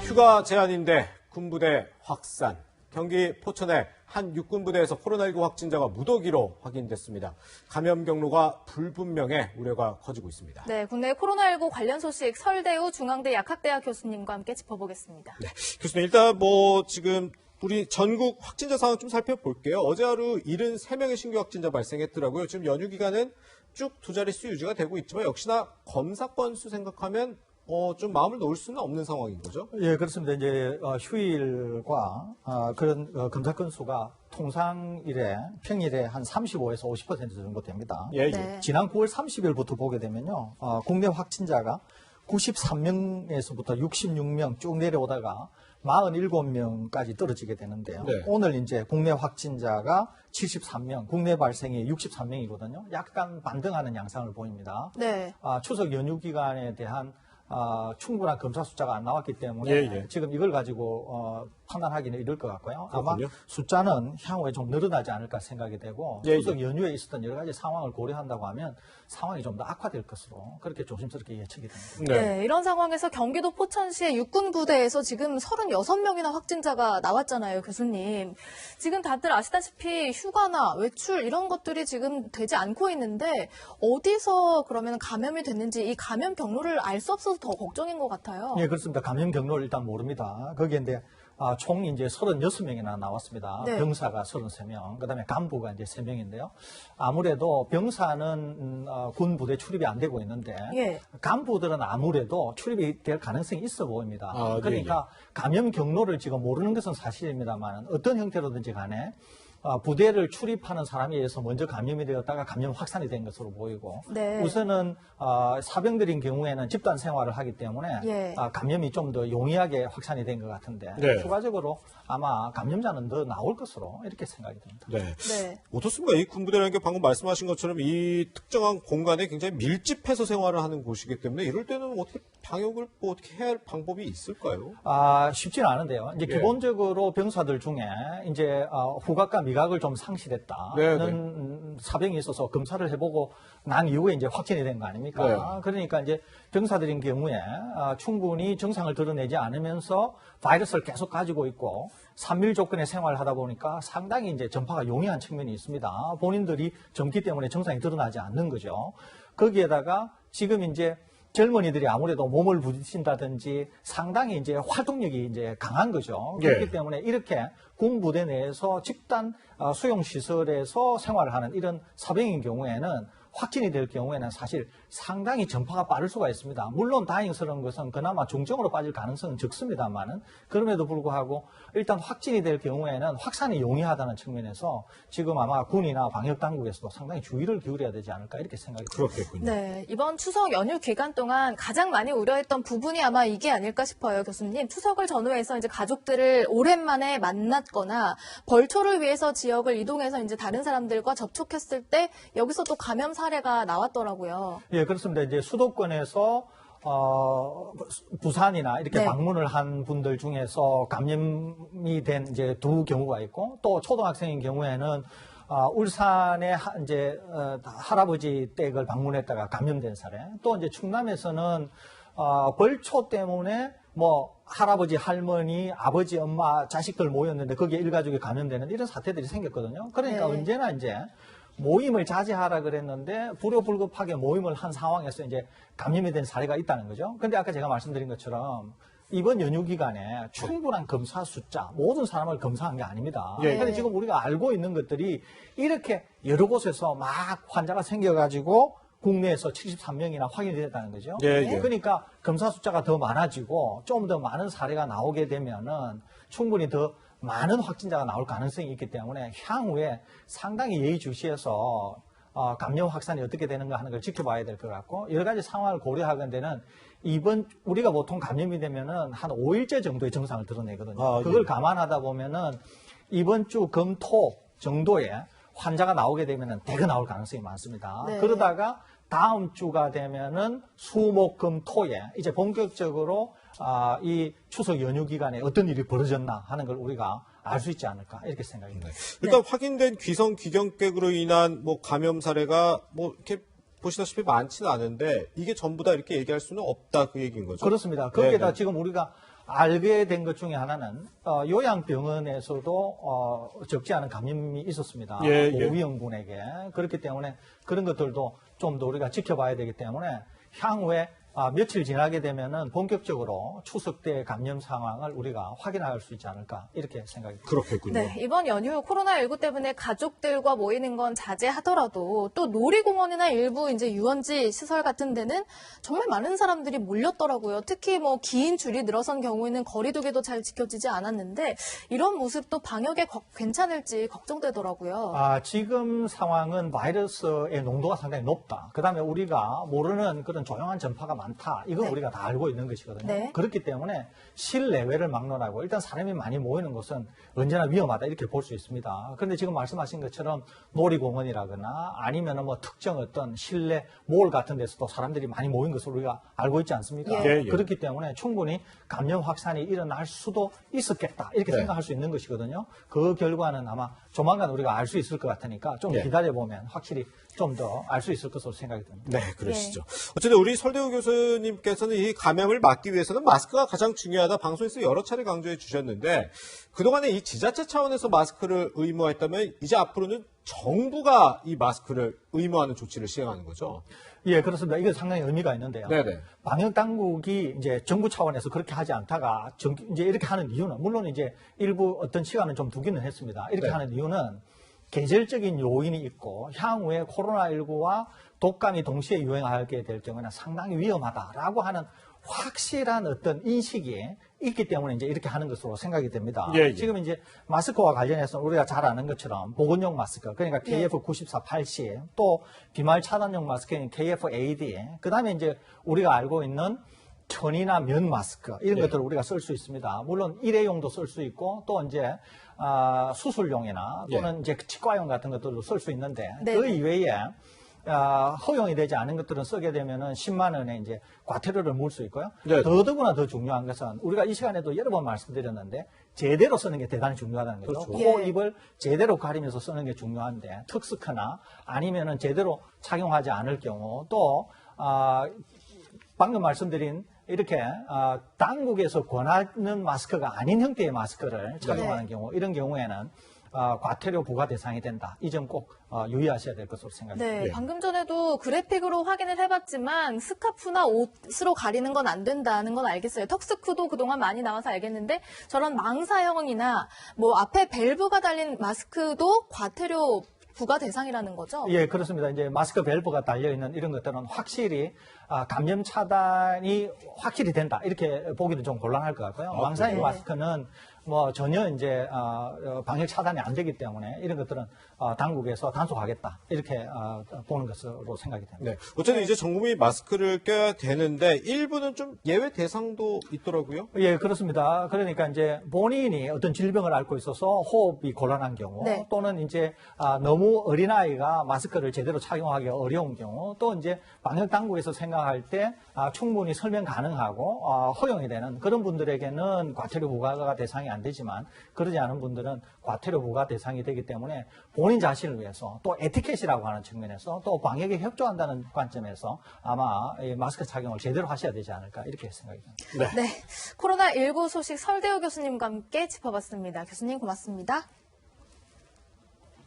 휴가 제한인데 군부대 확산. 경기 포천의 한 육군부대에서 코로나19 확진자가 무더기로 확인됐습니다. 감염 경로가 불분명해 우려가 커지고 있습니다. 네, 국내 코로나19 관련 소식 설대우 중앙대 약학대학 교수님과 함께 짚어보겠습니다. 네, 교수님 일단 지금 우리 전국 확진자 상황 좀 살펴볼게요. 어제 하루 73명의 신규 확진자 발생했더라고요. 지금 연휴 기간은 쭉 두 자릿수 유지가 되고 있지만 역시나 검사 건수 생각하면 좀 마음을 놓을 수는 없는 상황인 거죠? 예, 그렇습니다. 이제 휴일과 그런 검사 건수가 평일에 한 35에서 50% 정도 됩니다. 예, 예. 네. 지난 9월 30일부터 보게 되면요, 국내 확진자가 93명에서부터 66명 쭉 내려오다가 47명까지 떨어지게 되는데요. 네. 오늘 이제 국내 확진자가 73명, 국내 발생이 63명이거든요. 약간 반등하는 양상을 보입니다. 네. 추석 연휴 기간에 대한 충분한 검사 숫자가 안 나왔기 때문에 예. 지금 이걸 가지고 판단하기는 이를 것 같고요. 아마 그렇군요. 숫자는 향후에 좀 늘어나지 않을까 생각이 되고 예, 추석 연휴에 있었던 여러 가지 상황을 고려한다고 하면 상황이 좀 더 악화될 것으로 그렇게 조심스럽게 예측이 됩니다. 네, 이런 상황에서 경기도 포천시의 육군부대에서 지금 36명이나 확진자가 나왔잖아요, 교수님. 지금 다들 아시다시피 휴가나 외출 이런 것들이 지금 되지 않고 있는데 어디서 그러면 감염이 됐는지 이 감염 경로를 알 수 없어서 더 걱정인 것 같아요. 예, 그렇습니다. 감염 경로를 일단 모릅니다. 거기에 이제 총 이제 36명이나 나왔습니다. 네. 병사가 33명, 그다음에 간부가 이제 3명인데요. 아무래도 병사는 군 부대 출입이 안 되고 있는데 예. 간부들은 아무래도 출입이 될 가능성이 있어 보입니다. 네, 그러니까 감염 경로를 지금 모르는 것은 사실입니다만 어떤 형태로든지 간에 부대를 출입하는 사람에 의해서 먼저 감염이 되었다가 감염 확산이 된 것으로 보이고 네. 우선은 사병들인 경우에는 집단 생활을 하기 때문에 예. 감염이 좀 더 용이하게 확산이 된 것 같은데 네. 추가적으로 아마 감염자는 더 나올 것으로 이렇게 생각이 듭니다. 네. 네. 어떻습니까? 이 군부대라는 게 방금 말씀하신 것처럼 이 특정한 공간에 굉장히 밀집해서 생활을 하는 곳이기 때문에 이럴 때는 어떻게 방역을 어떻게 해야 할 방법이 있을까요? 쉽지는 않은데요. 이제 예. 기본적으로 병사들 중에 이제 후각과 미각을 좀 상실했다는 사병이 있어서 검사를 해보고 난 이후에 이제 확진이 된 거 아닙니까? 네. 그러니까 이제 병사들인 경우에 충분히 정상을 드러내지 않으면서 바이러스를 계속 가지고 있고 산밀 조건의 생활을 하다 보니까 상당히 이제 전파가 용이한 측면이 있습니다. 본인들이 젊기 때문에 정상이 드러나지 않는 거죠. 거기에다가 지금 이제 젊은이들이 아무래도 몸을 부딪힌다든지 상당히 이제 활동력이 이제 강한 거죠. 그렇기 예. 때문에 이렇게 군부대 내에서 집단 수용시설에서 생활을 하는 이런 사병인 경우에는 확진이 될 경우에는 사실 상당히 전파가 빠를 수가 있습니다. 물론 다행스러운 것은 그나마 중증으로 빠질 가능성은 적습니다만은 그럼에도 불구하고 일단 확진이 될 경우에는 확산이 용이하다는 측면에서 지금 아마 군이나 방역 당국에서도 상당히 주의를 기울여야 되지 않을까 이렇게 생각이 듭니다. 그렇겠군요. 네, 이번 추석 연휴 기간 동안 가장 많이 우려했던 부분이 아마 이게 아닐까 싶어요, 교수님. 추석을 전후해서 이제 가족들을 오랜만에 만났거나 벌초를 위해서 지역을 이동해서 이제 다른 사람들과 접촉했을 때 여기서 또 감염 사례가 나왔더라고요. 예, 그렇습니다. 이제 수도권에서 부산이나 이렇게 네. 방문을 한 분들 중에서 감염이 된 이제 두 경우가 있고 또 초등학생인 경우에는 울산의 이제 할아버지 댁을 방문했다가 감염된 사례. 또 이제 충남에서는 벌초 때문에 할아버지, 할머니, 아버지, 엄마, 자식들 모였는데 거기에 일가족이 감염되는 이런 사태들이 생겼거든요. 그러니까 네. 언제나 이제 모임을 자제하라 그랬는데 불효불급하게 모임을 한 상황에서 이제 감염이 된 사례가 있다는 거죠. 근데 아까 제가 말씀드린 것처럼 이번 연휴 기간에 충분한 검사 숫자, 모든 사람을 검사한 게 아닙니다. 예. 그런데 지금 우리가 알고 있는 것들이 이렇게 여러 곳에서 막 환자가 생겨가지고 국내에서 73명이나 확인이 됐다는 거죠. 예. 그러니까 검사 숫자가 더 많아지고 좀 더 많은 사례가 나오게 되면은 충분히 더 많은 확진자가 나올 가능성이 있기 때문에 향후에 상당히 예의주시해서 감염 확산이 어떻게 되는가 하는 걸 지켜봐야 될 것 같고 여러 가지 상황을 고려하건대는 우리가 보통 감염이 되면은 한 5일째 정도의 증상을 드러내거든요. 그걸 감안하다 보면은 이번 주 금토 정도에 환자가 나오게 되면은 대거 나올 가능성이 많습니다. 네. 그러다가 다음 주가 되면은 수목금토에 이제 본격적으로 이 추석 연휴 기간에 어떤 일이 벌어졌나 하는 걸 우리가 알 수 있지 않을까 이렇게 생각입니다. 일단 확인된 귀성 귀경객으로 인한 감염 사례가 이렇게 보시다시피 많지는 않은데 이게 전부 다 이렇게 얘기할 수는 없다 그 얘기인 거죠. 그렇습니다. 거기에다 네네. 지금 우리가 알게 된 것 중에 하나는 요양병원에서도 적지 않은 감염이 있었습니다. 예, 예. 오위험군에게. 그렇기 때문에 그런 것들도 좀 더 우리가 지켜봐야 되기 때문에 향후에 며칠 지나게 되면은 본격적으로 추석 때 감염 상황을 우리가 확인할 수 있지 않을까 이렇게 생각이 듭니다. 그렇겠군요. 네, 이번 연휴 코로나19 때문에 가족들과 모이는 건 자제하더라도 또 놀이공원이나 일부 이제 유원지 시설 같은 데는 정말 많은 사람들이 몰렸더라고요. 특히 뭐 긴 줄이 늘어선 경우에는 거리두기도 잘 지켜지지 않았는데 이런 모습도 방역에 괜찮을지 걱정되더라고요. 지금 상황은 바이러스의 농도가 상당히 높다. 그 다음에 우리가 모르는 그런 조용한 전파가 많다. 이건 네. 우리가 다 알고 있는 것이거든요. 네. 그렇기 때문에 실내외를 막론하고 일단 사람이 많이 모이는 곳은 언제나 위험하다 이렇게 볼 수 있습니다. 그런데 지금 말씀하신 것처럼 놀이공원이라거나 아니면 뭐 특정 어떤 실내 몰 같은 데서도 사람들이 많이 모인 것을 우리가 알고 있지 않습니까? 예, 예. 그렇기 때문에 충분히 감염 확산이 일어날 수도 있었겠다 이렇게 네. 생각할 수 있는 것이거든요. 그 결과는 아마 조만간 우리가 알 수 있을 것 같으니까 좀 예. 기다려보면 확실히 좀 더 알 수 있을 것으로 생각이 듭니다. 네, 그러시죠. 어쨌든 우리 설대우 교수님께서는 이 감염을 막기 위해서는 마스크가 가장 중요하다 방송에서 여러 차례 강조해 주셨는데 그동안에 이 지자체 차원에서 마스크를 의무화했다면 이제 앞으로는 정부가 이 마스크를 의무화하는 조치를 시행하는 거죠. 예, 그렇습니다. 이게 상당히 의미가 있는데요. 네네. 방역 당국이 이제 정부 차원에서 그렇게 하지 않다가 이제 이렇게 하는 이유는 물론 이제 일부 어떤 시간은 좀 두기는 했습니다. 이렇게 네. 하는 이유는 계절적인 요인이 있고 향후에 코로나19와 독감이 동시에 유행하게 될 경우는 상당히 위험하다라고 하는 확실한 어떤 인식이 있기 때문에 이제 이렇게 하는 것으로 생각이 됩니다. 예, 예. 지금 이제 마스크와 관련해서 우리가 잘 아는 것처럼 보건용 마스크, 그러니까 KF94, 80, 또 비말 차단용 마스크인 KF80, 그 다음에 이제 우리가 알고 있는 천이나 면 마스크 이런 예. 것들을 우리가 쓸 수 있습니다. 물론 일회용도 쓸 수 있고 또 이제 수술용이나 또는 이제 치과용 같은 것들도 쓸 수 있는데 네. 그 이외에 허용이 되지 않은 것들은 쓰게 되면은 10만 원의 이제 과태료를 물 수 있고요. 네. 더더구나 더 중요한 것은 우리가 이 시간에도 여러 번 말씀드렸는데 제대로 쓰는 게 대단히 중요하다는 거죠. 그렇죠. 코, 예. 입을 제대로 가리면서 쓰는 게 중요한데 특스크나 아니면은 제대로 착용하지 않을 경우 또 방금 말씀드린 이렇게 당국에서 권하는 마스크가 아닌 형태의 마스크를 착용하는 경우 이런 경우에는 과태료 부과 대상이 된다. 이 점 꼭 유의하셔야 될 것으로 생각합니다. 네, 예. 방금 전에도 그래픽으로 확인을 해봤지만 스카프나 옷으로 가리는 건 안 된다는 건 알겠어요. 턱스크도 그동안 많이 나와서 알겠는데 저런 망사형이나 뭐 앞에 밸브가 달린 마스크도 과태료 부과 대상이라는 거죠? 예, 그렇습니다. 이제 마스크 밸브가 달려있는 이런 것들은 확실히 감염 차단이 확실히 된다. 이렇게 보기는 좀 곤란할 것 같고요. 망사형 그래요? 마스크는 뭐 전혀 이제 방역 차단이 안 되기 때문에 이런 것들은 당국에서 단속하겠다. 이렇게 보는 것으로 생각이 됩니다. 네. 어쨌든 이제 전 국민이 마스크를 껴야 되는데 일부는 좀 예외 대상도 있더라고요. 예, 그렇습니다. 그러니까 이제 본인이 어떤 질병을 앓고 있어서 호흡이 곤란한 경우 네. 또는 이제 너무 어린아이가 마스크를 제대로 착용하기 어려운 경우 또 이제 방역 당국에서 생각할 때 충분히 설명 가능하고 허용이 되는 그런 분들에게는 과태료 부과가 대상이 안 되지만 그러지 않은 분들은 과태료 부과 대상이 되기 때문에 본인 자신을 위해서 또 에티켓이라고 하는 측면에서 또 방역에 협조한다는 관점에서 아마 이 마스크 착용을 제대로 하셔야 되지 않을까 이렇게 생각이 듭니다. 네. 코로나19 소식 설대우 교수님과 함께 짚어봤습니다. 교수님 고맙습니다.